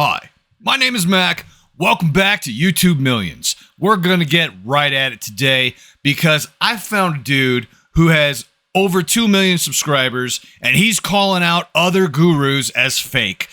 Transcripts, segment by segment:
Hi, my name is Mac. Welcome back to YouTube Millions. We're going to get right at it today because I found a dude who has over 2 million subscribers and he's calling out other gurus as fake.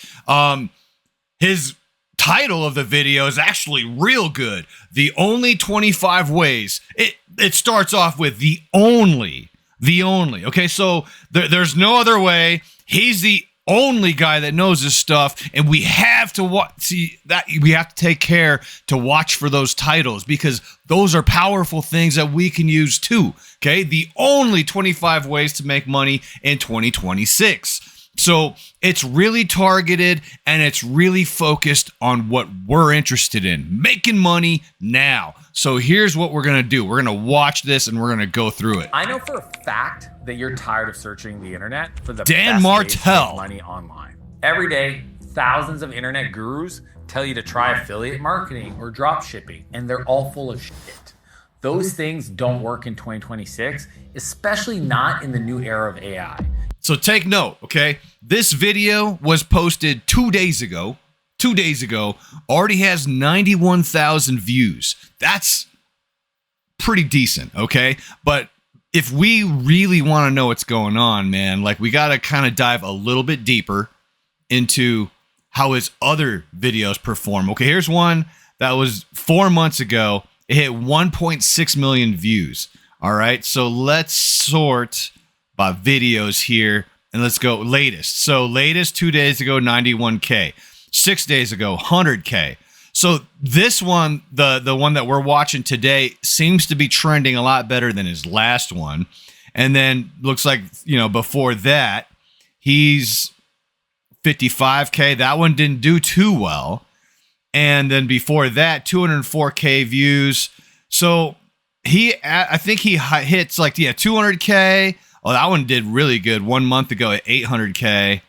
His title of the video is actually real good. The only 25 ways. It starts off with the only. Okay, so there's no other way. He's the only guy that knows this stuff, and we have to we have to take care to watch for those titles because those are powerful things that we can use too. Okay, the only 25 ways to make money in 2026. So it's really targeted and it's really focused on what we're interested in, making money now. So here's what we're going to do. We're going to watch this and we're going to go through it. I know for a fact that you're tired of searching the internet for the Dan best Martell. ways to make money online. Every day, thousands of internet gurus tell you to try affiliate marketing or drop shipping, and they're all full of shit. Those things don't work in 2026, especially not in the new era of AI. So take note, okay? This video was posted 2 days ago. 2 days ago, already has 91,000 views. That's pretty decent, okay? But if we really want to know what's going on, man, like we got to kind of dive a little bit deeper into how his other videos perform. Okay, here's one that was 4 months ago. It hit 1.6 million views. All right, so let's sort by videos here and let's go latest. So latest 2 days ago, 91K. 6 days ago, 100K. So this one, the one that we're watching today, seems to be trending a lot better than his last one. And then looks like, before that, he's 55K. That one didn't do too well. And then before that, 204K views. So I think he hits 200K. Oh, that one did really good 1 month ago at 800K.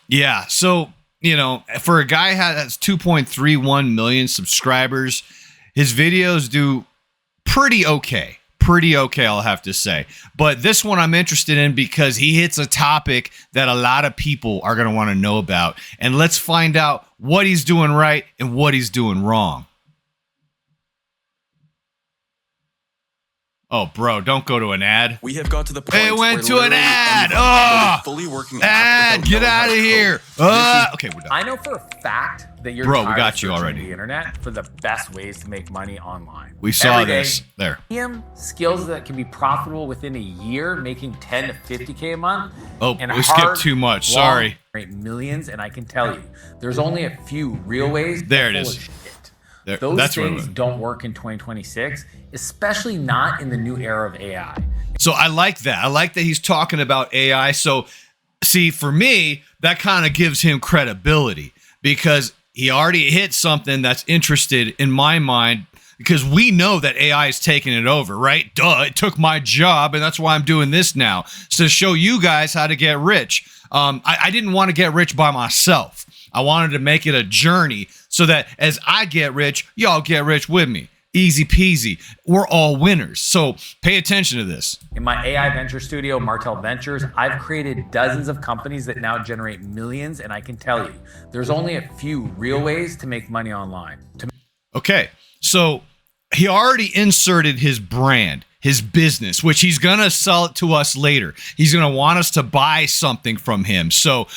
Yeah, so, for a guy that's 2.31 million subscribers, his videos do pretty okay. Pretty okay, I'll have to say. But this one I'm interested in because he hits a topic that a lot of people are going to want to know about. And let's find out what he's doing right and what he's doing wrong. Oh, bro, don't go to an ad. We have got to the point. It went to an ad. Oh, fully working ad. Get out of here. Okay, we're done. I know for a fact that you're Bro, we tired got of you searching already. the internet for the best ways to make money online. We saw Every day, this there. Skills that can be profitable within a year, making 10 to 50K a month. Oh, and we skipped too much. Sorry. Millions, and I can tell you, there's only a few real ways. There it is. There, those things don't work in 2026, especially not in the new era of AI. So I like that. I like that he's talking about AI. So, see, for me, that kind of gives him credibility because he already hit something that's interested in my mind because we know that AI is taking it over, right? Duh, it took my job, and that's why I'm doing this now. So to show you guys how to get rich. I didn't want to get rich by myself. I wanted to make it a journey so that as I get rich, y'all get rich with me. Easy peasy. We're all winners. So pay attention to this. In my AI venture studio, Martell Ventures, I've created dozens of companies that now generate millions. And I can tell you, there's only a few real ways to make money online. Okay, so he already inserted his brand, his business, which he's going to sell it to us later. He's going to want us to buy something from him. So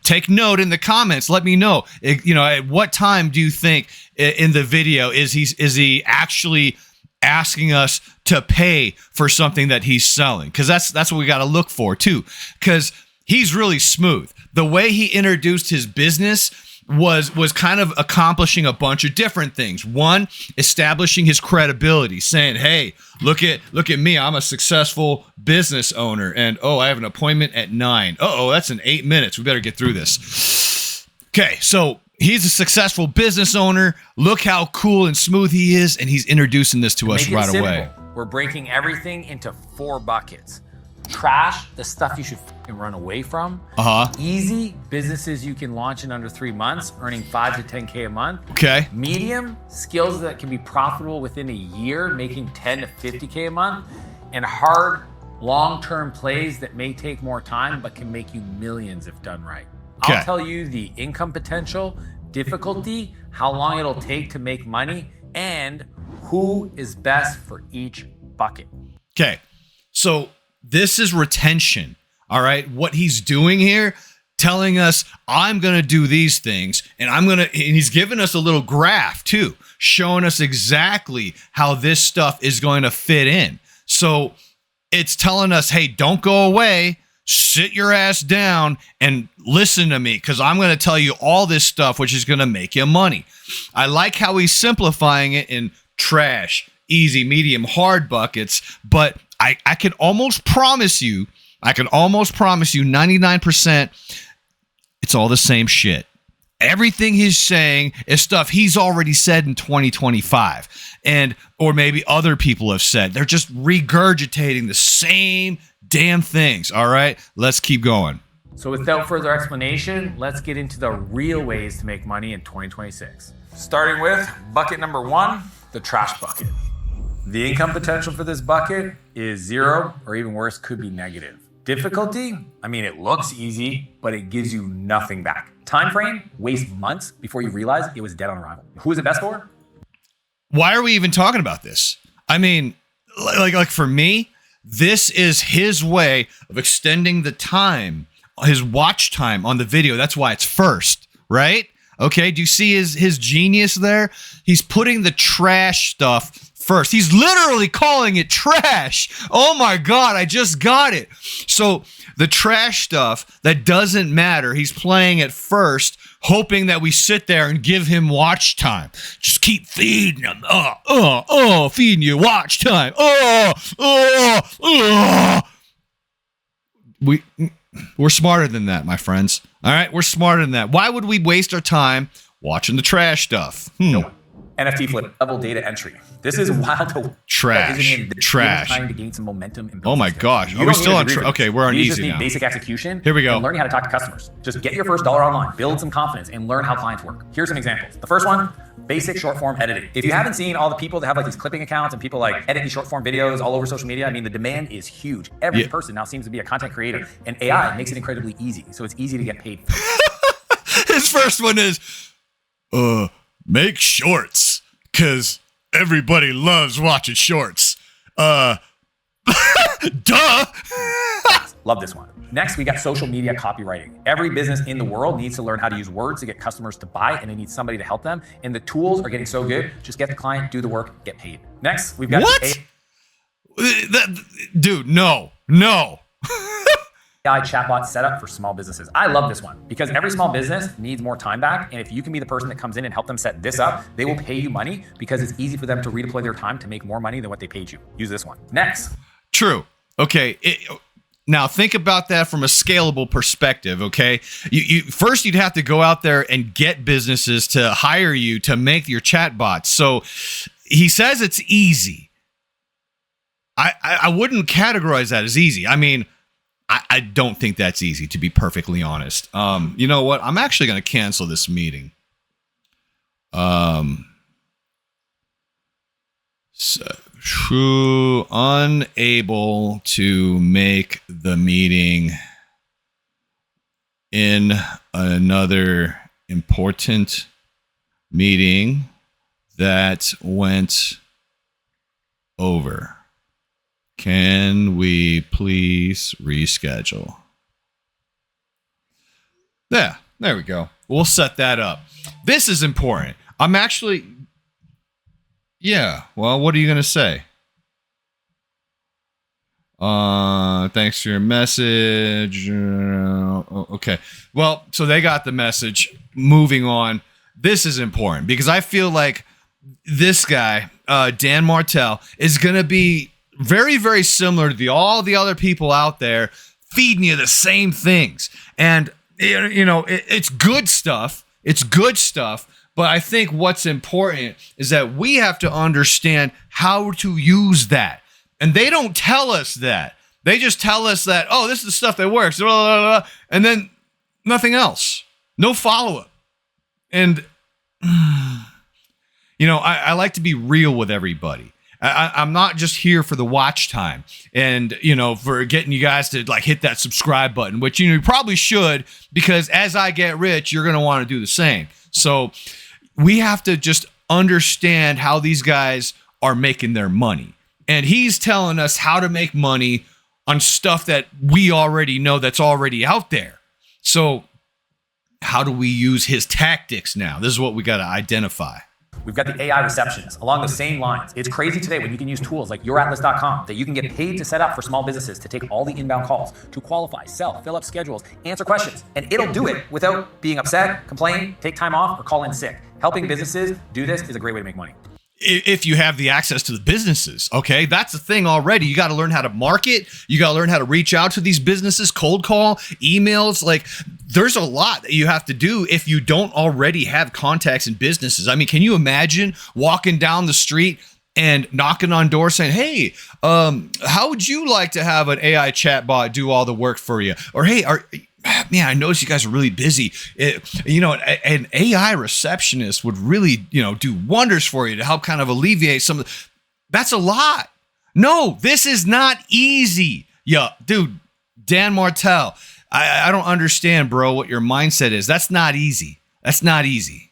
take note in the comments. Let me know, at what time do you think in the video is he actually asking us to pay for something that he's selling? Because that's what we got to look for too. Because he's really smooth. The way he introduced his business was kind of accomplishing a bunch of different things. One, establishing his credibility, saying, hey, look at me. I'm a successful business owner. And, I have an appointment at 9. That's in 8 minutes. We better get through this. Okay, so he's a successful business owner. Look how cool and smooth he is. And he's introducing this to us right away. We're breaking everything into 4 buckets. Trash, the stuff you should run away from. Easy, businesses you can launch in under 3 months, earning 5 to 10K a month. Okay. Medium, skills that can be profitable within a year, making 10 to 50K a month. And hard, long-term plays that may take more time, but can make you millions if done right. Okay. I'll tell you the income potential, difficulty, how long it'll take to make money, and who is best for each bucket. Okay. So this is retention. All right. What he's doing here, telling us, I'm going to do these things, and he's giving us a little graph too, showing us exactly how this stuff is going to fit in. So it's telling us, hey, don't go away. Sit your ass down and listen to me, because I'm going to tell you all this stuff, which is going to make you money. I like how he's simplifying it in trash, easy, medium, hard buckets, but I can almost promise you 99% it's all the same shit. Everything he's saying is stuff he's already said in 2025, or maybe other people have said. They're just regurgitating the same damn things. All right, let's keep going. So without further explanation, let's get into the real ways to make money in 2026. Starting with bucket number 1, the trash bucket. The income potential for this bucket is 0, or even worse, could be negative. Difficulty, I mean, it looks easy, but it gives you nothing back. Time frame, waste months before you realize it was dead on arrival. Who is it best for? Why are we even talking about this? I mean, like for me, this is his way of extending the time, his watch time on the video. That's why it's first, right? Okay, do you see his genius there? He's putting the trash stuff first. He's literally calling it trash. Oh my God, I just got it. So the trash stuff that doesn't matter, he's playing it first, hoping that we sit there and give him watch time. Just keep feeding him. Feeding you watch time. We're smarter than that, my friends. All right, we're smarter than that. Why would we waste our time watching the trash stuff? No. NFT flip level data entry. This is wild to trash. Trying to gain some momentum. And oh my gosh, are we still on? Okay, we're on easy just need now. Basic execution. Here we go. And learning how to talk to customers. Just get your first dollar online, build some confidence, and learn how clients work. Here's some examples. The first one, basic short form editing. If you haven't seen all the people that have like these clipping accounts and people like edit these short form videos all over social media, I mean, the demand is huge. Every person now seems to be a content creator, and AI makes it incredibly easy. So it's easy to get paid. His first one is, make shorts, because everybody loves watching shorts. Duh. Love this one. Next, we got social media copywriting. Every business in the world needs to learn how to use words to get customers to buy, and they need somebody to help them. And the tools are getting so good. Just get the client, do the work, get paid. Next, we've got what? Dude, no. AI chatbot setup for small businesses. I love this one because every small business needs more time back. And if you can be the person that comes in and help them set this up, they will pay you money because it's easy for them to redeploy their time to make more money than what they paid you. Use this one. Next. True. Okay. Now think about that from a scalable perspective. Okay. First you'd have to go out there and get businesses to hire you to make your chatbots. So he says it's easy. I wouldn't categorize that as easy. I mean, I don't think that's easy, to be perfectly honest. You know what? I'm actually going to cancel this meeting. Unable to make the meeting in another important meeting that went over. Can we please reschedule? Yeah, there we go. We'll set that up. This is important. I'm actually... Yeah, well, what are you going to say? Thanks for your message. Okay. Well, so they got the message. Moving on. This is important because I feel like this guy, Dan Martell, is going to be very, very similar to all the other people out there feeding you the same things. And, you know, it's good stuff. It's good stuff. But I think what's important is that we have to understand how to use that. And they don't tell us that. They just tell us that, oh, this is the stuff that works. Blah, blah, blah, and then nothing else. No follow-up. And, you know, I like to be real with everybody. I'm not just here for the watch time and, for getting you guys to like hit that subscribe button, which, you probably should, because as I get rich, you're going to want to do the same. So we have to just understand how these guys are making their money. And he's telling us how to make money on stuff that we already know that's already out there. So how do we use his tactics now? This is what we got to identify. We've got the AI receptionist along the same lines. It's crazy today when you can use tools like youratlas.com that you can get paid to set up for small businesses to take all the inbound calls, to qualify, sell, fill up schedules, answer questions. And it'll do it without being upset, complain, take time off, or call in sick. Helping businesses do this is a great way to make money. If you have the access to the businesses, okay, that's the thing already. You got to learn how to market. You got to learn how to reach out to these businesses, cold call, emails. Like, there's a lot that you have to do if you don't already have contacts in businesses. I mean, can you imagine walking down the street and knocking on doors saying, hey, how would you like to have an AI chatbot do all the work for you? Or, hey, man, I noticed you guys are really busy. An AI receptionist would really, do wonders for you to help kind of alleviate some of the... That's a lot. No, this is not easy. Yeah, dude, Dan Martell, I don't understand, bro, what your mindset is. That's not easy. That's not easy.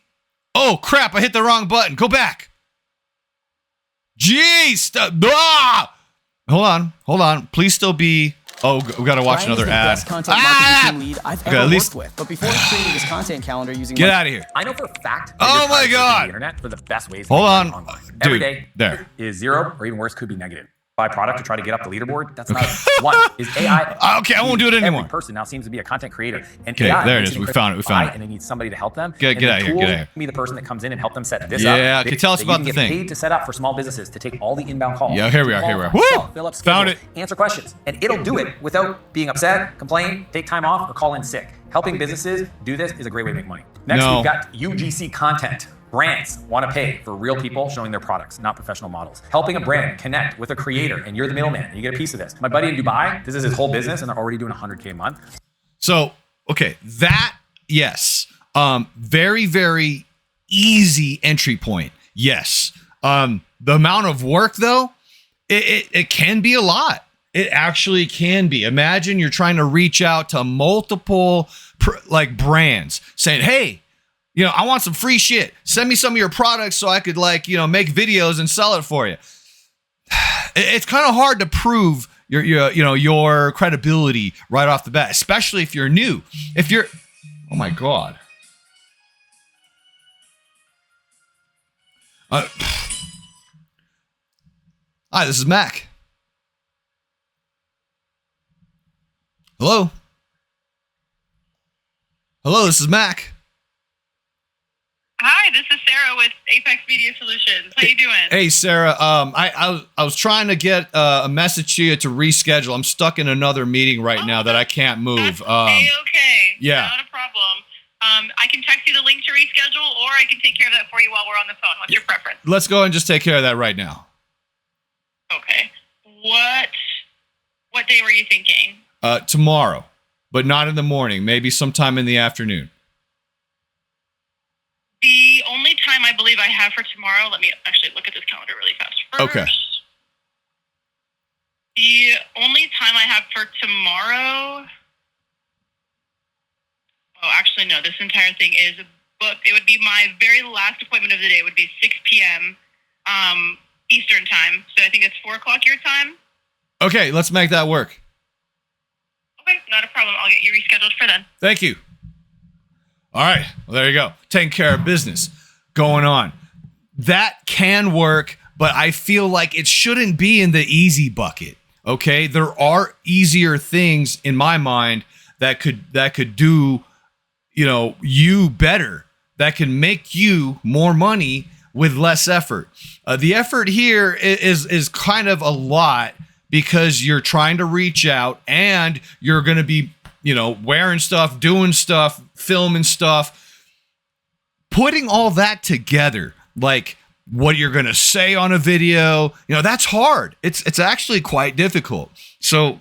Oh, crap, I hit the wrong button. Go back. Jeez. Hold on. Please still be... Oh, we got to watch another ad. Best content marketing team lead I've ever worked with. But before creating this content calendar using... Get out of here. I know for a fact that oh my God. The internet for the best ways Hold on. online. Dude, every day there is 0 or even worse, could be negative. Buy product to try to get up the leaderboard. That's not one. Is AI? Okay, I won't do it anymore. Every person now seems to be a content creator. And okay, AI there it is. We found it. And they need somebody to help them. Get out of here. Get out of here. Be the person that comes in and help them set this up. Yeah, okay, tell us about the thing. Get paid to set up for small businesses to take all the inbound calls. Yeah, here we are. Woo! Fill up schedules, found it. Answer questions, and it'll do it without being upset, complain, take time off, or call in sick. Helping businesses do this is a great way to make money. Next, we've got UGC content. Brands want to pay for real people showing their products, not professional models. Helping a brand connect with a creator, and you're the middleman, and you get a piece of this. My buddy in Dubai, this is his whole business, and they're already doing $100K a month. So, okay, that, yes. Very, very easy entry point. Yes. The amount of work, though, it can be a lot. It actually can be. Imagine you're trying to reach out to multiple brands saying, hey, I want some free shit. Send me some of your products so I could make videos and sell it for you. It's kind of hard to prove your credibility right off the bat, especially if you're new. Oh my God. Hi, this is Mac. Hello, this is Mac. Hi, this is Sarah with Apex Media Solutions. How you doing? Hey, Sarah. I was trying to get a message to you to reschedule. I'm stuck in another meeting right now that I can't move. That's okay. Yeah. Not a problem. I can text you the link to reschedule, or I can take care of that for you while we're on the phone. What's your preference? Let's go and just take care of that right now. Okay. What day were you thinking? Tomorrow, but not in the morning. Maybe sometime in the afternoon. The only time I believe I have for tomorrow, let me actually look at this calendar really fast first. Okay. The only time I have for tomorrow, actually no, this entire thing is booked. It would be my very last appointment of the day. It would be 6 p.m. Eastern time. So I think it's 4 o'clock your time. Okay, let's make that work. Okay, not a problem. I'll get you rescheduled for then. Thank you. All right. Well, there you go. Taking care of business going on. That can work, but I feel like it shouldn't be in the easy bucket. Okay. There are easier things in my mind that could do, you better, that can make you more money with less effort. The effort here is kind of a lot because you're trying to reach out and you're going to be, wearing stuff, doing stuff, filming stuff, putting all that together, like what you're going to say on a video, that's hard. It's actually quite difficult. So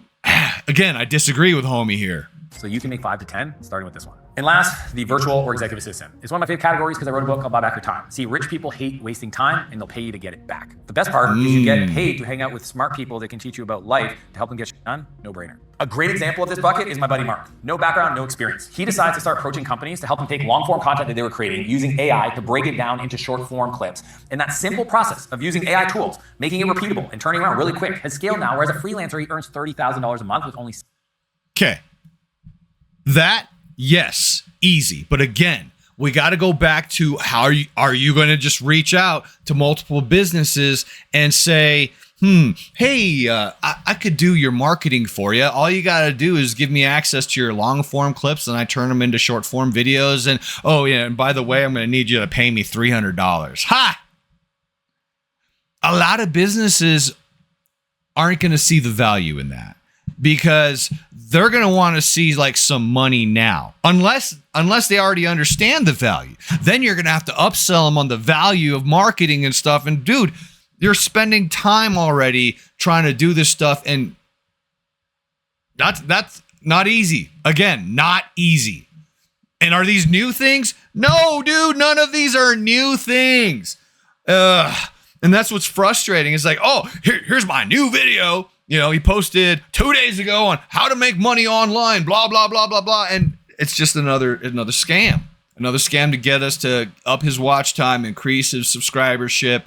again, I disagree with homie here. So you can make 5 to 10 starting with this one. And last, the virtual or executive assistant. It's one of my favorite categories because I wrote a book called Buy Back Your Time. See, rich people hate wasting time and they'll pay you to get it back. The best part is you get paid to hang out with smart people that can teach you about life to help them get shit done. No brainer. A great example of this bucket is my buddy Mark. No background, no experience. He decides to start approaching companies to help them take long form content that they were creating using AI to break it down into short form clips. And that simple process of using AI tools, making it repeatable and turning around really quick has scaled now, whereas a freelancer, he earns $30,000 a month with only... Okay. That, yes, easy. But again, we got to go back to how are you going to just reach out to multiple businesses and say, hey, I could do your marketing for you. All you got to do is give me access to your long form clips and I turn them into short form videos. And oh yeah, and by the way, I'm going to need you to pay me $300. Ha! A lot of businesses aren't going to see the value in that because they're going to want to see like some money now, unless they already understand the value. Then you're going to have to upsell them on the value of marketing and stuff. And dude, you're spending time already trying to do this stuff, and that's not easy. Again, not easy. And are these new things? No, dude, none of these are new things. And that's what's frustrating. It's like, oh, here's my new video. You know, he posted 2 days ago on how to make money online, blah, blah, blah, blah, blah. And it's just another scam. Another scam to get us to up his watch time, increase his subscribership,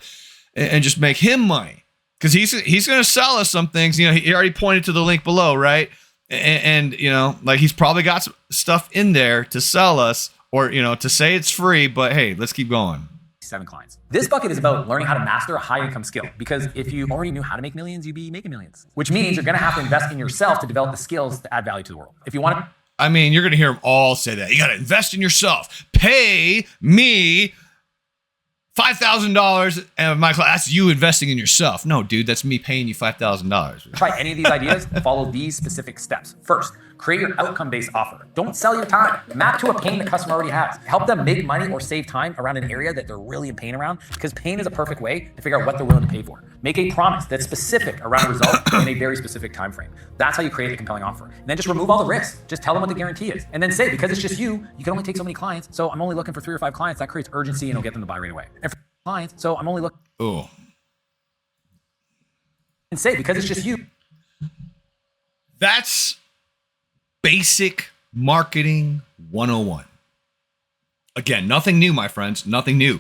and just make him money. Because he's going to sell us some things. You know, he already pointed to the link below, right? And you know, like he's probably got some stuff in there to sell us or, you know, to say it's free. But hey, let's keep going. 7 clients. This bucket is about learning how to master a high income skill, because if you already knew how to make millions, you'd be making millions, which means you're going to have to invest in yourself to develop the skills to add value to the world. If you want to, I mean, you're going to hear them all say that. You got to invest in yourself. Pay me $5,000 and my class. That's you investing in yourself. No, dude, that's me paying you $5,000. Try any of these ideas. Follow these specific steps. First, create your outcome-based offer. Don't sell your time. Map to a pain the customer already has. Help them make money or save time around an area that they're really in pain around, because pain is a perfect way to figure out what they're willing to pay for. Make a promise that's specific around a result in a very specific time frame. That's how you create a compelling offer. And then just remove all the risks. Just tell them what the guarantee is. And then say, because it's just you can only take so many clients. So I'm only looking for 3 or 5 clients. That creates urgency and it'll get them to buy right away. And for clients, so I'm only looking. Oh. And say, because it's just you. That's basic marketing 101. Again, nothing new, my friends, nothing new.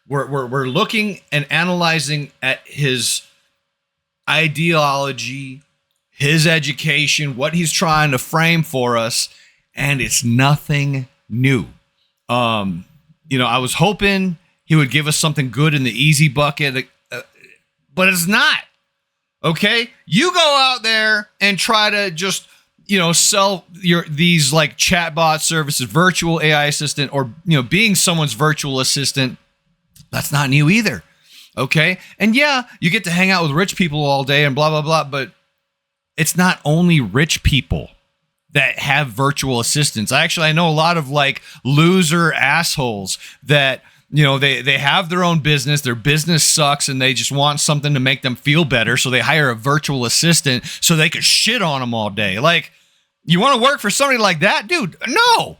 We're looking and analyzing at his ideology, his education, what he's trying to frame for us, and it's nothing new. You know, I was hoping he would give us something good in the easy bucket, but it's not. Okay? You go out there and try to just, you know, sell these like chatbot services, virtual AI assistant, or, you know, being someone's virtual assistant. That's not new either. Okay? And yeah, you get to hang out with rich people all day and blah, blah, blah, but it's not only rich people that have virtual assistants. I know a lot of like loser assholes that, you know, they have their own business, their business sucks, and they just want something to make them feel better, so they hire a virtual assistant so they could shit on them all day. Like, you want to work for somebody like that? Dude, no.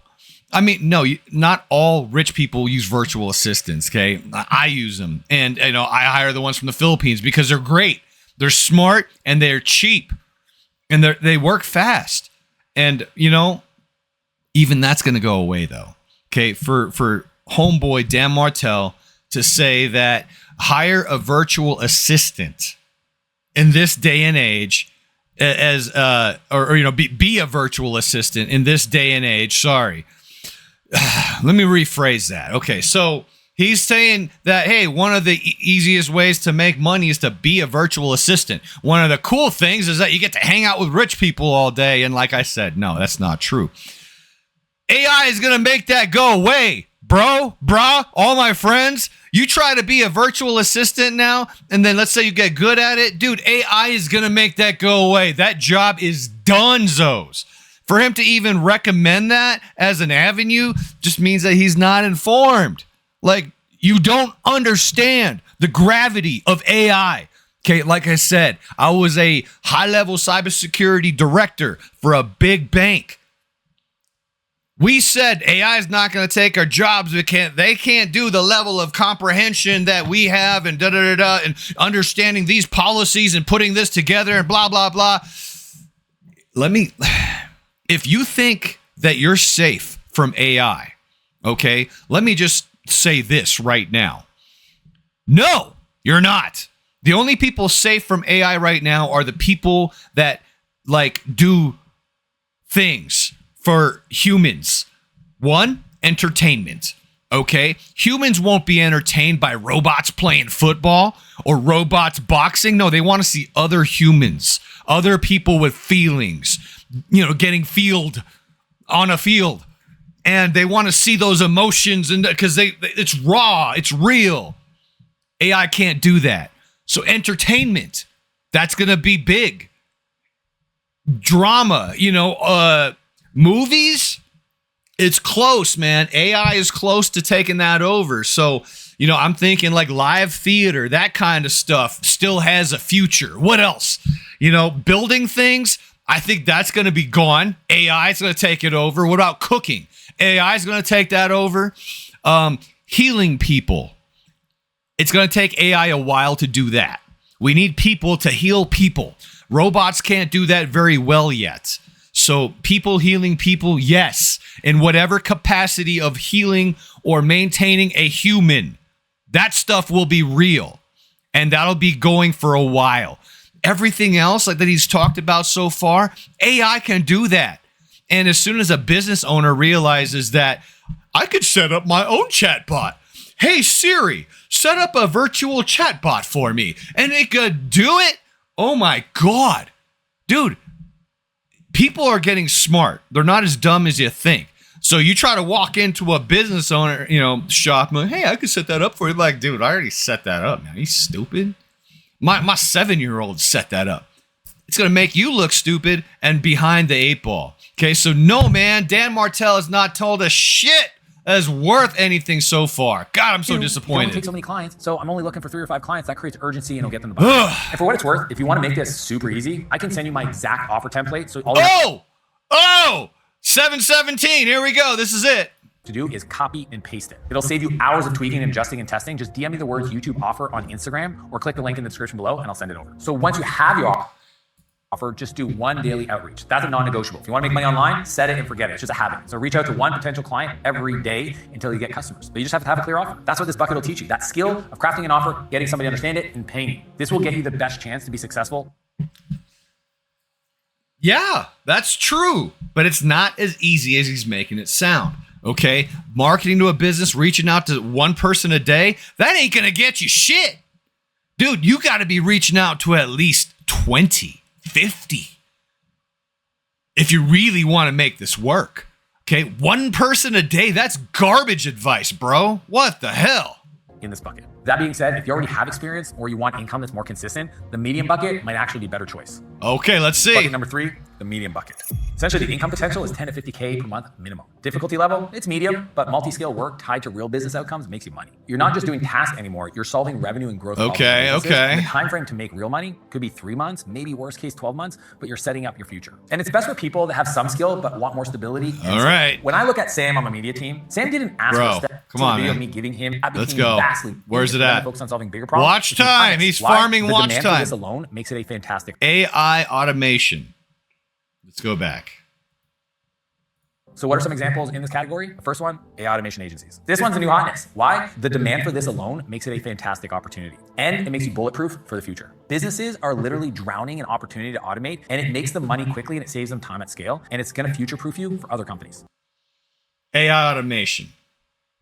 I mean, no, not all rich people use virtual assistants, okay? I use them, and you know, I hire the ones from the Philippines because they're great. They're smart, and they're cheap, and they work fast. And, you know, even that's going to go away, though, okay? For homeboy Dan Martell to say that hire a virtual assistant in this day and age as or you know, be a virtual assistant in this day and age. Sorry. Let me rephrase that. Okay, so he's saying that, hey, one of the easiest ways to make money is to be a virtual assistant. One of the cool things is that you get to hang out with rich people all day. And like I said, no, that's not true. AI is going to make that go away. Brah, all my friends, you try to be a virtual assistant now, and then let's say you get good at it. Dude, AI is going to make that go away. That job is donezo's. For him to even recommend that as an avenue just means that he's not informed. Like, you don't understand the gravity of AI. Okay, like I said, I was a high-level cybersecurity director for a big bank. We said AI is not going to take our jobs. They can't do the level of comprehension that we have and and understanding these policies and putting this together and blah, blah, blah. If you think that you're safe from AI, okay, let me just say this right now. No, you're not. The only people safe from AI right now are the people that do things for humans. One, entertainment. Okay? Humans won't be entertained by robots playing football or robots boxing. No, they want to see other humans, other people with feelings, getting fielded on a field. And they want to see those emotions, and because it's raw, it's real. AI can't do that. So entertainment, that's going to be big. Drama, movies, it's close, man. AI is close to taking that over. So, I'm thinking like live theater, that kind of stuff still has a future. What else? Building things, I think that's going to be gone. AI is going to take it over. What about cooking? AI is going to take that over. Healing people. It's going to take AI a while to do that. We need people to heal people. Robots can't do that very well yet. So people healing people, yes, in whatever capacity of healing or maintaining a human, that stuff will be real. And that'll be going for a while. Everything else that he's talked about so far, AI can do that. And as soon as a business owner realizes that I could set up my own chatbot. Hey, Siri, set up a virtual chatbot for me. And it could do it. Oh, my God. Dude, people are getting smart. They're not as dumb as you think. So you try to walk into a business owner, shop, and hey, I could set that up for you. Like, dude, I already set that up, man. Are you stupid? My 7-year-old set that up. It's going to make you look stupid and behind the 8 ball. Okay, so no, man, Dan Martell has not told us shit that is worth anything so far. God, I'm so disappointed. You only take so many clients, so I'm only looking for 3 or 5 clients. That creates urgency and it'll get them to buy. And for what it's worth, if you want to make this super easy, I can send you my exact offer template. So all 717, here we go. This is it. To do is copy and paste it. It'll save you hours of tweaking and adjusting and testing. Just DM me the words YouTube offer on Instagram or click the link in the description below and I'll send it over. So once you have your offer, just do 1 daily outreach. That's a non-negotiable. If you want to make money online, set it and forget it. It's just a habit. So reach out to 1 potential client every day until you get customers. But you just have to have a clear offer. That's what this bucket will teach you. That skill of crafting an offer, getting somebody to understand it, and paying you. This will get you the best chance to be successful. Yeah, that's true. But it's not as easy as he's making it sound. Okay? Marketing to a business, reaching out to 1 person a day, that ain't going to get you shit. Dude, you got to be reaching out to at least 20. 50 if you really want to make this work. Okay, 1 person a day, that's garbage advice, bro. What the hell? In this bucket. That being said, if you already have experience or you want income that's more consistent, the medium bucket might actually be a better choice. Okay, let's see. Bucket number 3, the medium bucket. Essentially, the income potential is 10 to 50K per month minimum. Difficulty level, it's medium, but multi-scale work tied to real business outcomes makes you money. You're not just doing tasks anymore, you're solving revenue and growth. Okay. And the time frame to make real money could be 3 months, maybe worst case 12 months, but you're setting up your future. And it's best for people that have some skill but want more stability. All right. When I look at Sam on my media team, Sam didn't ask for a step. Come on, video man. of me giving him. Let's go. Where's it at? Focus on solving bigger problems. Watch time. He's farming watch time. time. This alone makes it a fantastic AI automation. Let's go back. So what are some examples in this category? The first one, AI automation agencies. This one's a new hotness. Why? The demand for this alone makes it a fantastic opportunity. And it makes you bulletproof for the future. Businesses are literally drowning in opportunity to automate, and it makes them money quickly and it saves them time at scale, and it's gonna future-proof you for other companies. AI automation.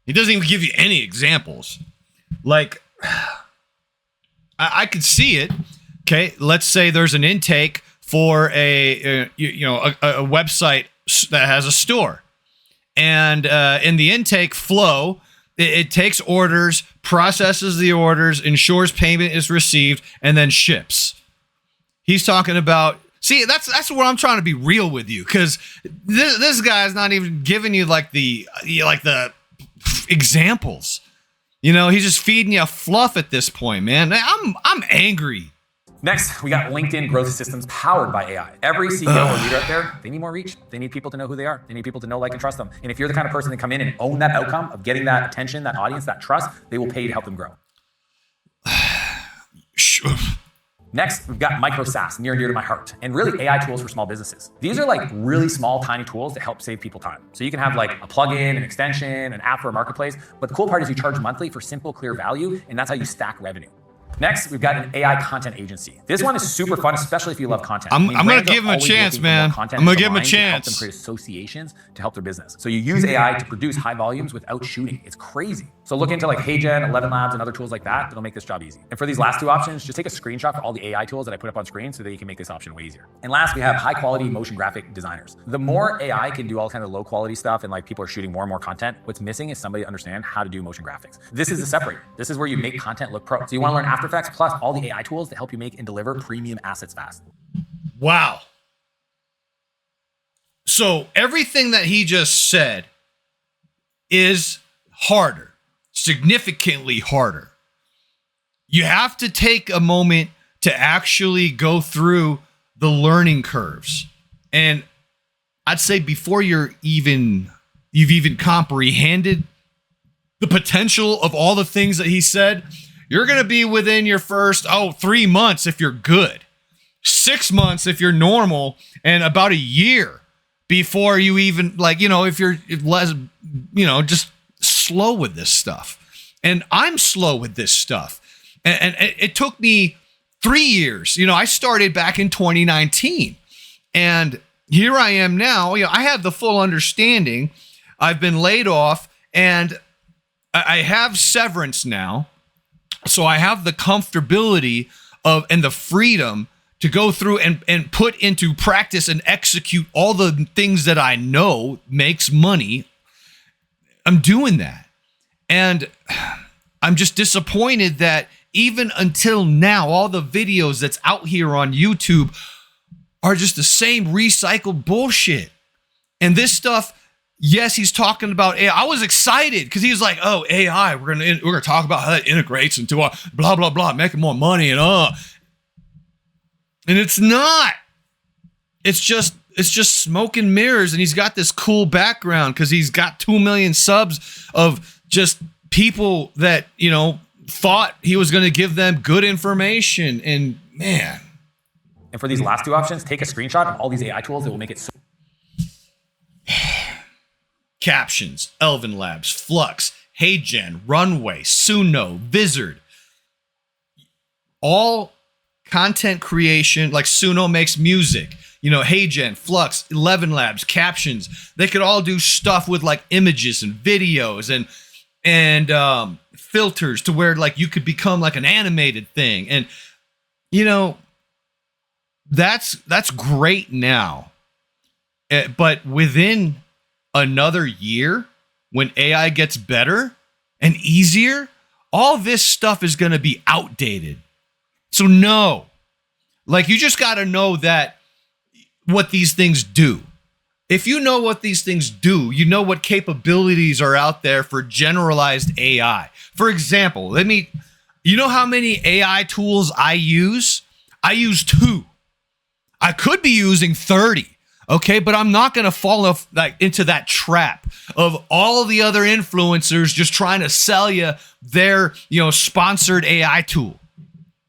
He doesn't even give you any examples. Like, I could see it. Okay, let's say there's an intake for a website that has a store, and in the intake flow, it takes orders, processes the orders, ensures payment is received, and then ships. He's talking about. See, that's what I'm trying to be real with you, because this guy's not even giving you like the examples. He's just feeding you fluff at this point, man. I'm angry. Next, we got LinkedIn growth systems powered by AI. Every CEO or leader out there, they need more reach. They need people to know who they are. They need people to know, like, and trust them. And if you're the kind of person that come in and own that outcome of getting that attention, that audience, that trust, they will pay you to help them grow. Next, we've got micro SaaS, near and dear to my heart, and really AI tools for small businesses. These are like really small, tiny tools that help save people time. So you can have like a plugin, an extension, an app for a marketplace. But the cool part is you charge monthly for simple, clear value, and that's how you stack revenue. Next, we've got an AI content agency. This one is super fun, especially if you love content. I'm going to give them a chance, man. I'm going to give them a chance. Help them create associations to help their business. So you use AI to produce high volumes without shooting. It's crazy. So look into like HeyGen, 11 Labs, and other tools like that that'll make this job easy. And for these last two options, just take a screenshot for all the AI tools that I put up on screen so that you can make this option way easier. And last, we have high quality motion graphic designers. The more AI can do all kind of low quality stuff and like people are shooting more and more content, what's missing is somebody to understand how to do motion graphics. This is the separator. This is where you make content look pro. So you want to learn After Effects plus all the AI tools to help you make and deliver premium assets fast. Wow. So everything that he just said is harder, significantly harder. You have to take a moment to actually go through the learning curves. And I'd say before you've even comprehended the potential of all the things that he said, you're going to be within your first, 3 months if you're good, 6 months if you're normal, and about a year before you even, if you're less, just slow with this stuff. And I'm slow with this stuff. And it took me 3 years. I started back in 2019. And here I am now. I have the full understanding. I've been laid off, and I have severance now. So I have the comfortability and the freedom to go through and put into practice and execute all the things that I know makes money. I'm doing that. And I'm just disappointed that even until now, all the videos that's out here on YouTube are just the same recycled bullshit. And this stuff, yes, he's talking about AI. I was excited because he was like, "Oh, AI, we're gonna talk about how that integrates into our blah blah blah, making more money and it's not. It's just smoke and mirrors." And he's got this cool background because he's got 2 million subs of just people that thought he was going to give them good information. And man. And for these last two options, take a screenshot of all these AI tools that will make it so. Captions, Elven Labs, Flux, HeyGen, Runway, Suno, Vizard. All content creation, like Suno makes music. HeyGen, Flux, 11 Labs, Captions. They could all do stuff with like images and videos and filters to where like you could become like an animated thing. And that's great now. But within another year, when AI gets better and easier, all this stuff is going to be outdated. So no, you just got to know that what these things do. If you know what these things do, you know what capabilities are out there for generalized AI. For example, you know how many AI tools I use? I use 2. I could be using 30. Okay, but I'm not going to fall into that trap of all of the other influencers just trying to sell you their, sponsored AI tool.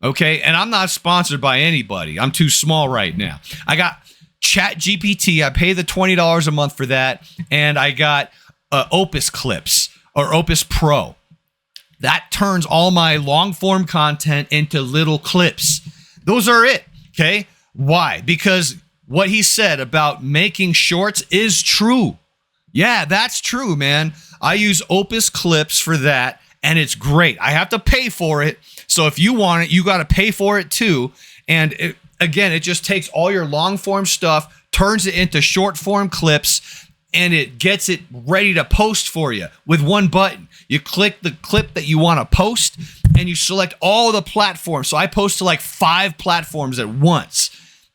Okay, and I'm not sponsored by anybody. I'm too small right now. I got ChatGPT. I pay the $20 a month for that, and I got OPUS Clips or OPUS Pro. That turns all my long form content into little clips. Those are it. Okay, why? Because what he said about making shorts is true. Yeah, that's true, man. I use OPUS Clips for that, and it's great. I have to pay for it. So if you want it, you got to pay for it too. And it just takes all your long form stuff, turns it into short form clips, and it gets it ready to post for you with one button. You click the clip that you want to post, and you select all the platforms. So I post to like 5 platforms at once.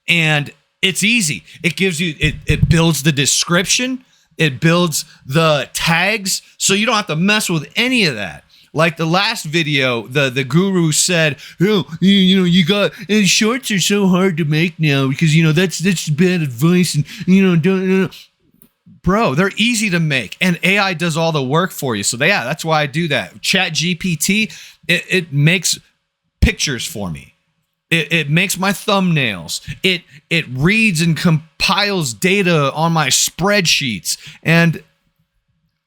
And it's easy. It gives you, it builds the description. It builds the tags. So you don't have to mess with any of that. Like the last video, the guru said, oh, you got shorts are so hard to make now because that's bad advice and don't. Bro, they're easy to make, and AI does all the work for you. So that's why I do that. Chat GPT, it makes pictures for me. It makes my thumbnails. It reads and compiles data on my spreadsheets, and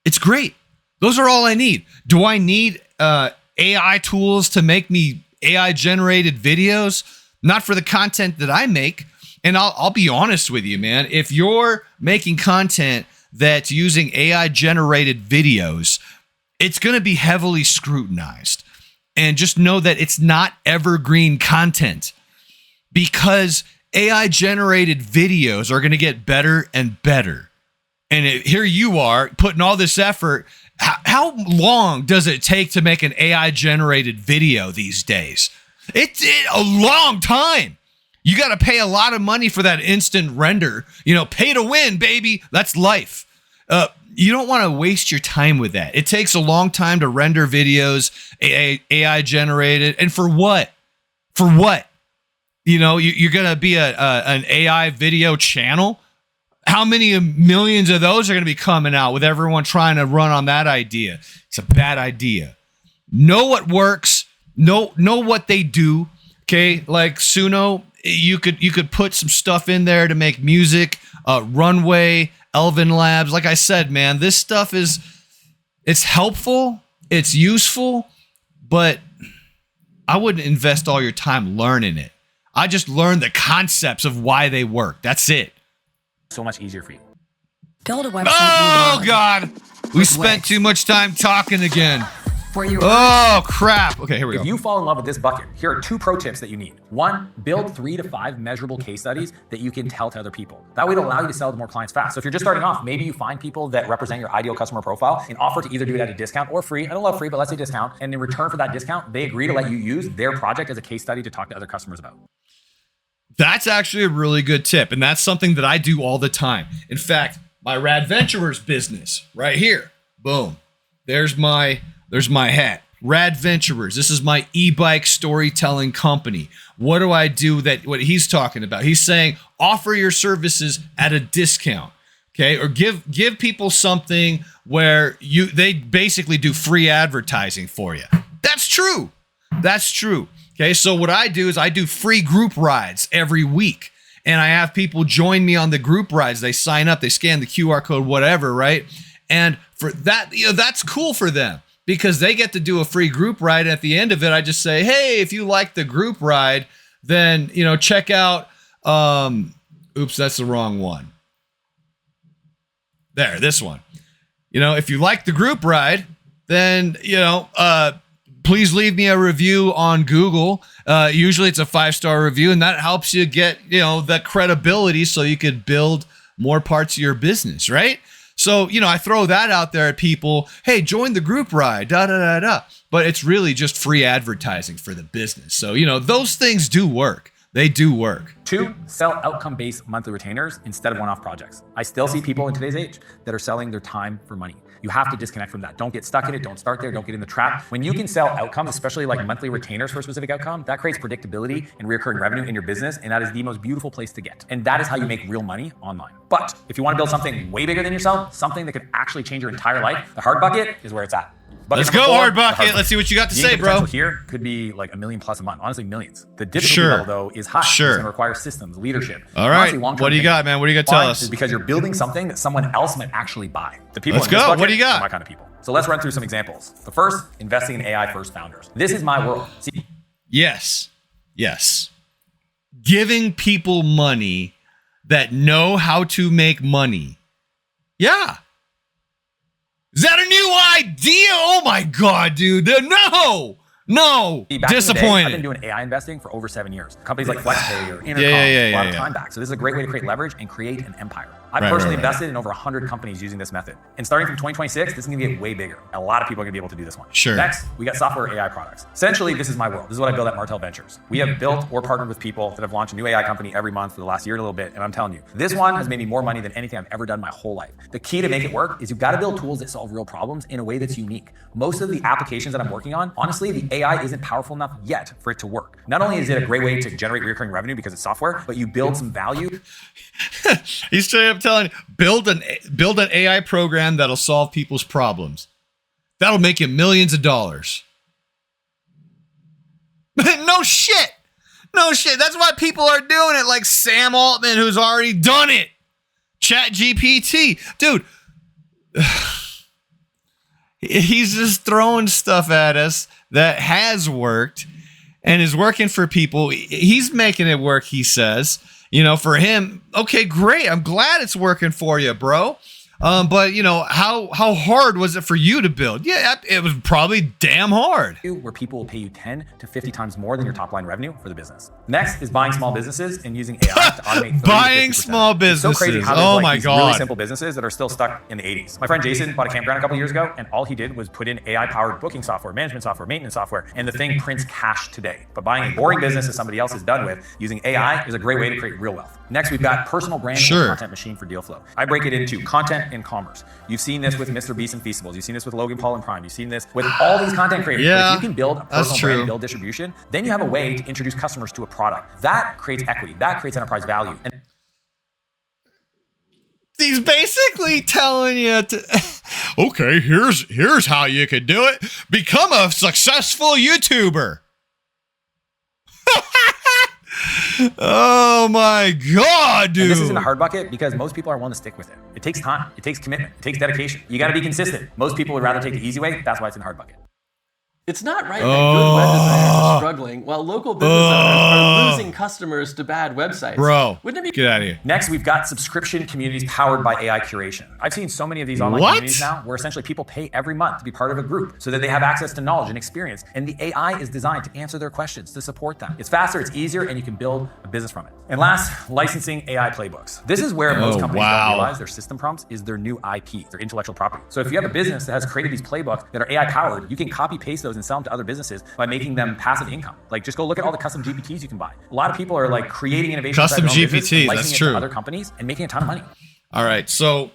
it's great. Those are all I need. Do I need AI tools to make me AI generated videos? Not for the content that I make. And I'll be honest with you, man. If you're making content that's using AI generated videos, it's going to be heavily scrutinized. And just know that it's not evergreen content, because AI generated videos are going to get better and better. And here you are putting all this effort. How long does it take to make an AI generated video these days? It's a long time. You got to pay a lot of money for that instant render. Pay to win, baby. That's life. You don't want to waste your time with that. It takes a long time to render videos, AI generated. And for what? For what? You're going to be an AI video channel? How many millions of those are going to be coming out with everyone trying to run on that idea? It's a bad idea. Know what works. Know what they do. Okay, like Suno, you could put some stuff in there to make music. Runway, Elvin Labs. Like I said, man, this stuff it's helpful, it's useful, but I wouldn't invest all your time learning it. I just learned the concepts of why they work. That's it. So much easier for you. Build a website. Oh God, we spent too much time talking again. Oh crap. Okay, here we go. If you fall in love with this bucket, here are 2 pro tips that you need. 1, build 3 to 5 measurable case studies that you can tell to other people. That way it'll allow you to sell to more clients fast. So if you're just starting off, maybe you find people that represent your ideal customer profile and offer to either do it at a discount or free. I don't love free, but let's say discount. And in return for that discount, they agree to let you use their project as a case study to talk to other customers about. That's actually a really good tip. And that's something that I do all the time. In fact, my Rad Venturers business right here. Boom. There's my hat. Rad Venturers. This is my e-bike storytelling company. What do I do what he's talking about? He's saying offer your services at a discount. Okay? Or give people something where they basically do free advertising for you. That's true. That's true. Okay? So what I do is I do free group rides every week. And I have people join me on the group rides. They sign up, they scan the QR code, whatever, right? And for that, that's cool for them, because they get to do a free group ride. And at the end of it, I just say, hey, if you like the group ride, then, check out, oops, that's the wrong one. There, this one. If you like the group ride, then, please leave me a review on Google. Usually it's a 5-star review, and that helps you get, the credibility so you could build more parts of your business, right? So, I throw that out there at people. Hey, join the group ride, da-da-da-da. But it's really just free advertising for the business. So, those things do work. They do work. 2, sell outcome-based monthly retainers instead of one-off projects. I still see people in today's age that are selling their time for money. You have to disconnect from that. Don't get stuck in it. Don't start there. Don't get in the trap. When you can sell outcomes, especially like monthly retainers for a specific outcome, that creates predictability and recurring revenue in your business. And that is the most beautiful place to get. And that is how you make real money online. But if you want to build something way bigger than yourself, something that could actually change your entire life, the hard bucket is where it's at. Let's go, hard bucket. Let's see what you got to say, bro. Here could be like $1 million plus a month. Honestly, millions. The difficulty level, though, is high. It's going to require systems, leadership. All right. What do you got, man? What do you got to tell us? Is because you're building something that someone else might actually buy. The people. Let's go. What do you got? Are my kind of people. So let's run through some examples. The first, investing in AI first founders. This is my world. See? Yes. Giving people money that know how to make money. Yeah. Is that a new idea? Oh my God, dude. No. Disappointed. I've been doing AI investing for over 7 years. Companies like FlexPay or Intercom, a lot of time back. So this is a great way to create leverage and create an empire. I've personally invested in over 100 companies using this method. And starting from 2026, this is going to get way bigger. A lot of people are going to be able to do this one. Sure. Next, we got software AI products. Essentially, this is my world. This is what I build at Martell Ventures. We have built or partnered with people that have launched a new AI company every month for the last year and a little bit. And I'm telling you, this one has made me more money than anything I've ever done my whole life. The key to make it work is you've got to build tools that solve real problems in a way that's unique. Most of the applications that I'm working on, honestly, the AI isn't powerful enough yet for it to work. Not only is it a great way to generate recurring revenue because it's software, but you build some value. He's straight up telling you, build an AI program that'll solve people's problems. That'll make you millions of dollars. No shit. That's why people are doing it, like Sam Altman, who's already done it. Chat GPT. Dude, he's just throwing stuff at us that has worked and is working for people. He's making it work, he says. For him, okay, great. I'm glad it's working for you, bro. But how hard was it for you to build? Yeah, it was probably damn hard. Where people will pay you 10 to 50 times more than your top line revenue for the business. Next is buying small businesses and using AI to automate 30 buying to 50%. small businesses. It's so crazy how Oh there's my these God. really simple businesses that are still stuck in the 80s. My friend Jason bought a campground a couple years ago, and all he did was put in AI-powered booking software, management software, maintenance software, and the thing prints cash today. But buying a boring business that somebody else is done with using AI is a great way to create real wealth. Next, we've got personal branding and content machine for deal flow. I break it into content and commerce. You've seen this with Mr. Beast and Feastables. You've seen this with Logan Paul and Prime. You've seen this with all these content creators. Yeah, but if you can build a personal brand and build distribution, then you have a way to introduce customers to a product. That creates equity. That creates enterprise value. And he's basically telling you to, okay, here's how you could do it. Become a successful YouTuber. Oh my God, dude. And this isn't a hard bucket because most people are willing to stick with it. It takes time. It takes commitment. It takes dedication. You got to be consistent. Most people would rather take the easy way. That's why it's in a hard bucket. It's not right that good web designers are struggling while local business owners are losing customers to bad websites. Bro, wouldn't it be get out of here. Next, we've got subscription communities powered by AI curation. I've seen so many of these online communities now where essentially people pay every month to be part of a group so that they have access to knowledge and experience. And the AI is designed to answer their questions, to support them. It's faster, it's easier, and you can build a business from it. And last, licensing AI playbooks. This is where most companies don't realize their system prompts is their new IP, their intellectual property. So if you have a business that has created these playbooks that are AI powered, you can copy paste those and sell them to other businesses by making them passive income. Like, just go look at all the custom GPTs you can buy. A lot of people are like creating innovation custom GPTs, that's true, to other companies and making a ton of money. All right, so,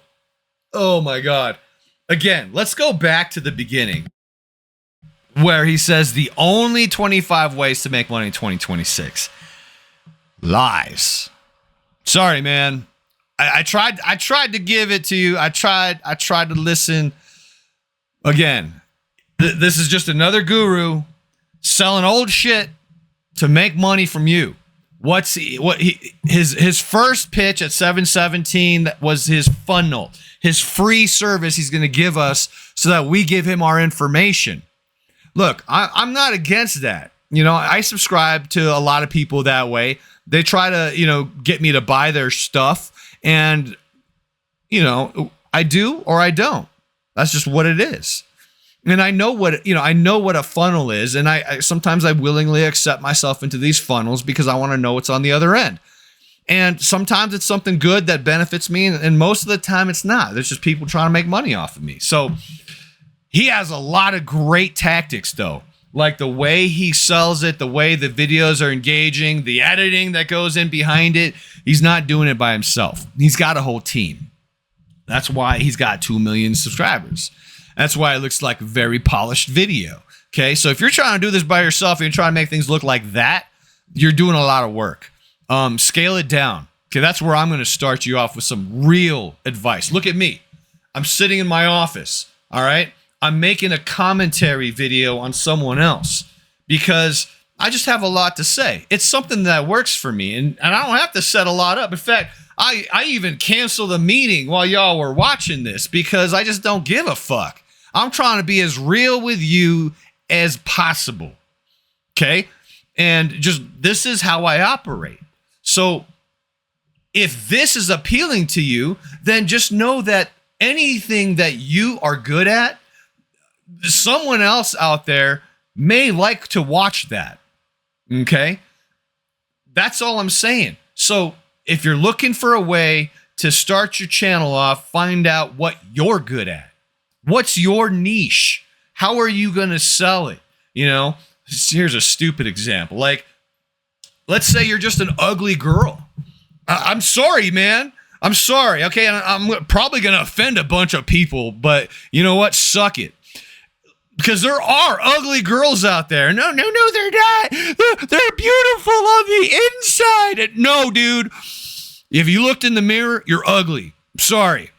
oh my God. Again, let's go back to the beginning where he says the only 25 ways to make money in 2026. Lies. Sorry, man. I tried to give it to you. I tried to listen. Again, this is just another guru selling old shit to make money from you. His first pitch at 717 was his funnel, his free service he's going to give us so that we give him our information. Look, I'm not against that. I subscribe to a lot of people that way. They try to, get me to buy their stuff, and I do or I don't. That's just what it is. And I know what a funnel is, and I sometimes I willingly accept myself into these funnels because I want to know what's on the other end. And sometimes it's something good that benefits me, and most of the time it's not. There's just people trying to make money off of me. So he has a lot of great tactics, though. Like the way he sells it, the way the videos are engaging, the editing that goes in behind it. He's not doing it by himself. He's got a whole team. That's why he's got 2 million subscribers. That's why it looks like a very polished video. Okay, so if you're trying to do this by yourself and you're trying to make things look like that, you're doing a lot of work. Scale it down. Okay, that's where I'm going to start you off with some real advice. Look at me. I'm sitting in my office, all right? I'm making a commentary video on someone else because I just have a lot to say. It's something that works for me, and I don't have to set a lot up. In fact, I even canceled a meeting while y'all were watching this because I just don't give a fuck. I'm trying to be as real with you as possible, okay? And just this is how I operate. So if this is appealing to you, then just know that anything that you are good at, someone else out there may like to watch that, okay? That's all I'm saying. So if you're looking for a way to start your channel off, find out what you're good at. What's your niche? How are you going to sell it? You know, here's a stupid example. Like, let's say you're just an ugly girl. I'm sorry, man. I'm sorry. Okay, I'm probably going to offend a bunch of people, but you know what? Suck it. Because there are ugly girls out there. No, they're not. They're beautiful on the inside. No, dude. If you looked in the mirror, you're ugly. Sorry.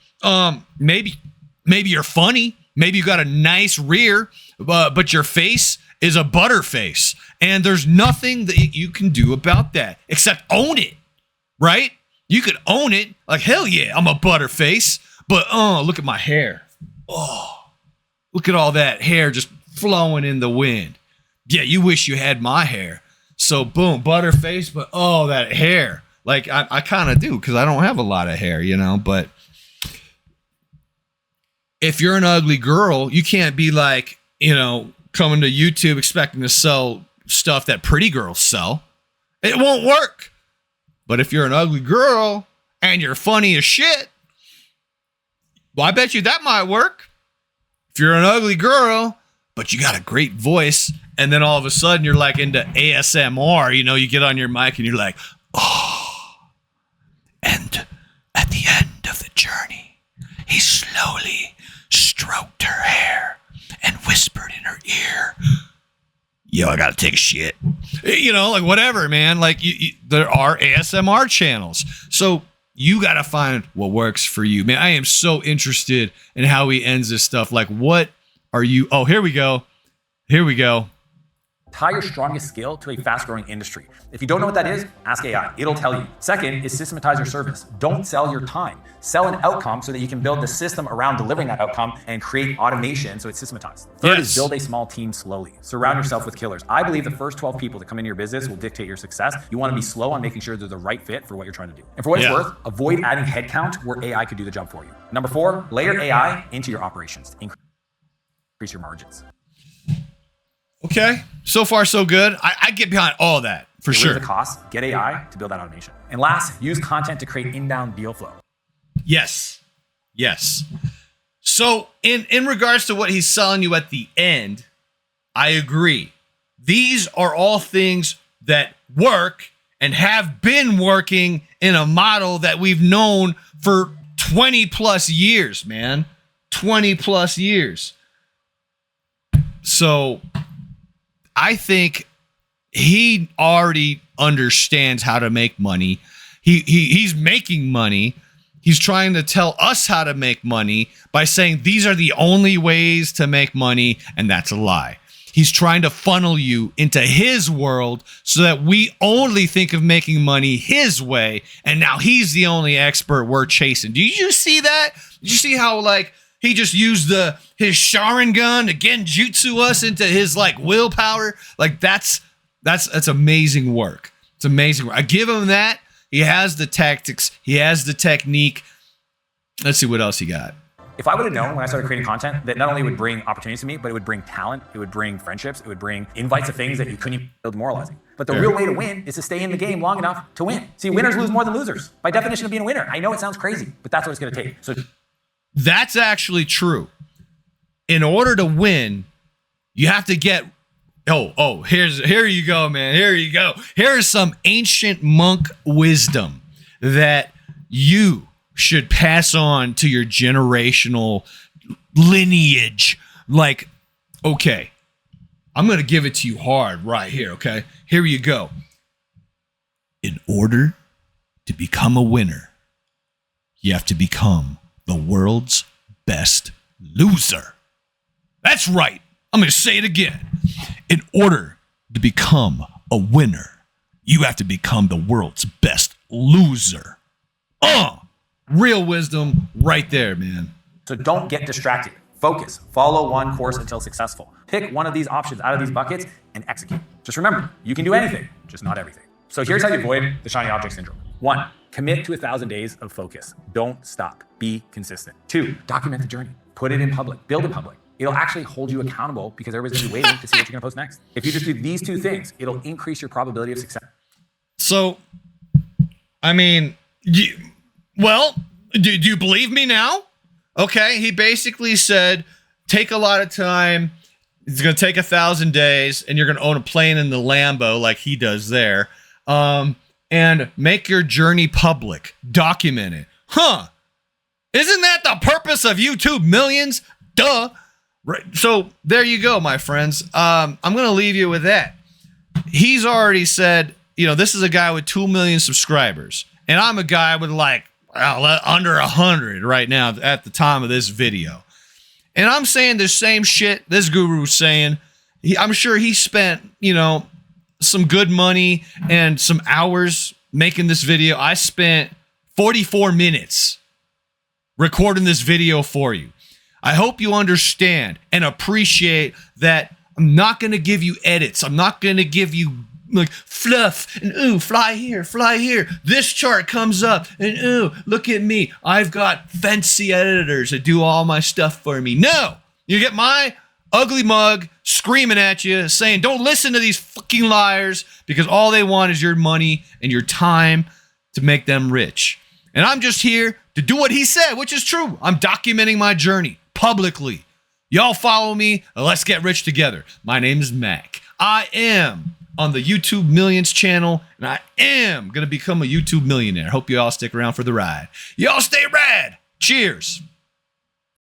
Maybe you're funny. Maybe you got a nice rear, but your face is a butter face. And there's nothing that you can do about that except own it, right? You could own it. Like, hell yeah, I'm a butter face. But, look at my hair. Oh. Look at all that hair just flowing in the wind. Yeah, you wish you had my hair. So boom, butterface, but that hair. Like I kind of do because I don't have a lot of hair, you know. But if you're an ugly girl, you can't be like, you know, coming to YouTube expecting to sell stuff that pretty girls sell. It won't work. But if you're an ugly girl and you're funny as shit, well, I bet you that might work. If you're an ugly girl, but you got a great voice, and then all of a sudden you're like into ASMR, you know, you get on your mic and you're like, and at the end of the journey, he slowly stroked her hair and whispered in her ear, yo, I gotta take a shit. You know, like whatever, man. Like there are ASMR channels. So you got to find what works for you. Man, I am so interested in how he ends this stuff. Like, what are you? Oh, here we go. Here we go. Tie your strongest skill to a fast-growing industry. If you don't know what that is, ask AI. It'll tell you. Second is systematize your service. Don't sell your time. Sell an outcome so that you can build the system around delivering that outcome and create automation so it's systematized. Third is build a small team slowly. Surround yourself with killers. I believe the first 12 people that come into your business will dictate your success. You want to be slow on making sure they're the right fit for what you're trying to do. And for what it's worth, avoid adding headcount where AI could do the job for you. Number 4, layer AI into your operations to increase your margins. Okay, so far so good. I get behind all that for sure. The cost, get AI to build that automation. And last, use content to create inbound deal flow. Yes. So in regards to what he's selling you at the end, I agree. These are all things that work and have been working in a model that we've known for 20 plus years, man. 20 plus years. So I think he already understands how to make money. He's making money. He's trying to tell us how to make money by saying these are the only ways to make money, and that's a lie. He's trying to funnel you into his world so that we only think of making money his way, and now he's the only expert we're chasing. Do you see that? Did you see how, like, he just used his Sharingan to genjutsu us into his, like, willpower? Like, that's amazing work. It's amazing work. I give him that. He has the tactics. He has the technique. Let's see what else he got. If I would have known when I started creating content that not only would bring opportunities to me, but it would bring talent, it would bring friendships, it would bring invites to things that you couldn't even feel demoralizing. But the real way to win is to stay in the game long enough to win. See, winners lose more than losers. By definition of being a winner. I know it sounds crazy, but that's what it's going to take. So that's actually true. In order to win, you have to get here you go, man. Here you go. Here's some ancient monk wisdom that you should pass on to your generational lineage. Like, okay, I'm going to give it to you hard right here, okay? Here you go. In order to become a winner, you have to become the world's best loser. That's right. I'm going to say it again. In order to become a winner, you have to become the world's best loser. Real wisdom right there, man. So don't get distracted. Focus. Follow one course until successful. Pick one of these options out of these buckets and execute. Just remember, you can do anything, just not everything. So here's how you avoid the shiny object syndrome. 1, commit to 1,000 days of focus. Don't stop. Be consistent. 2, document the journey. Put it in public. Build in public. It'll actually hold you accountable because everybody's going to be waiting to see what you're going to post next. If you just do these 2 things, it'll increase your probability of success. So, I mean, Do you believe me now? Okay, he basically said, take a lot of time. It's going to take 1,000 days, and you're going to own a plane in the Lambo like he does there. And make your journey public. Document it. Huh. Isn't that the purpose of YouTube Millions? Duh. Right. So there you go, my friends. I'm going to leave you with that. He's already said, this is a guy with 2 million subscribers. And I'm a guy with like under 100 right now at the time of this video. And I'm saying the same shit this guru's saying. I'm sure he spent, some good money and some hours making this video. I spent 44 minutes recording this video for you. I hope you understand and appreciate that I'm not going to give you edits. I'm not going to give you like fluff and ooh, fly here. This chart comes up and ooh, look at me. I've got fancy editors that do all my stuff for me. No, you get my ugly mug screaming at you saying, don't listen to these fucking liars because all they want is your money and your time to make them rich. And I'm just here to do what he said, which is true. I'm documenting my journey publicly. Y'all follow me and let's get rich together. My name is Mac. I am on the YouTube Millions channel, and I am going to become a YouTube millionaire. Hope you all stick around for the ride. Y'all stay rad. Cheers.